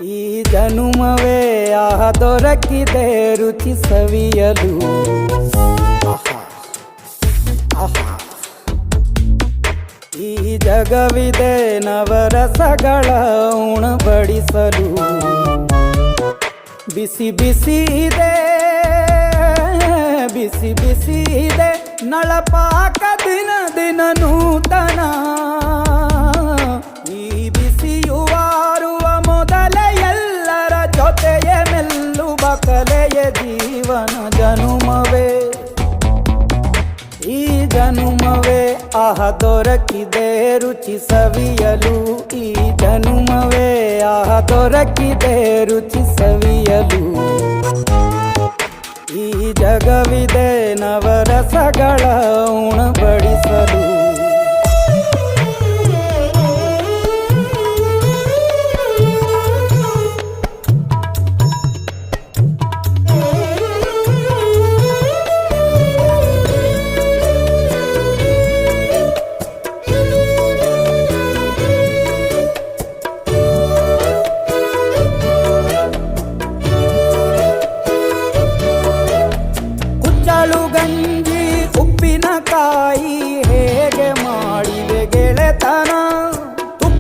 ಈ ಜನುಮವೇ ದೊರಕಿದೆ ರುಚಿ ಸವಿಯಲು. ಈ ಜಗವಿದೆ ನವರಸಗಳ ಉಣಬಡಿಸಲು. ಬಿಸಿ ಬಿಸಿ ಇದೆ, ಬಿಸಿ ಬಿಸಿ ಇದೆ ನಳಪಾಕ ದಿನ ದಿನ ನೂತನ. ಈ ಬಿಸಿಯುವಾರುವ ಮೊದಲೇ ಎಲ್ಲರ ಜೊತೆಯೇ ಮೆಲ್ಲುವ ಕಲೆಯ ಜೀವನ ಜನುಮವೇ. ಈ ಜನುಮವೇ ದೊರಕಿದೆ ರುಚಿ ಸವಿಯಲು. ಈ ಜನುಮವೇ ದೊರಕಿದೆ ರುಚಿ ಸವಿಯಲು. ಈ ಜಗವಿದೆ ನವರಸಗಳ ಉಣಬಡಿಸಲು. ಗಂಜಿ ಉಪ್ಪಿನಕಾಯಿ ಹೇಗೆ ಮಾಡಿವೆ ಗೆಳೆತನ.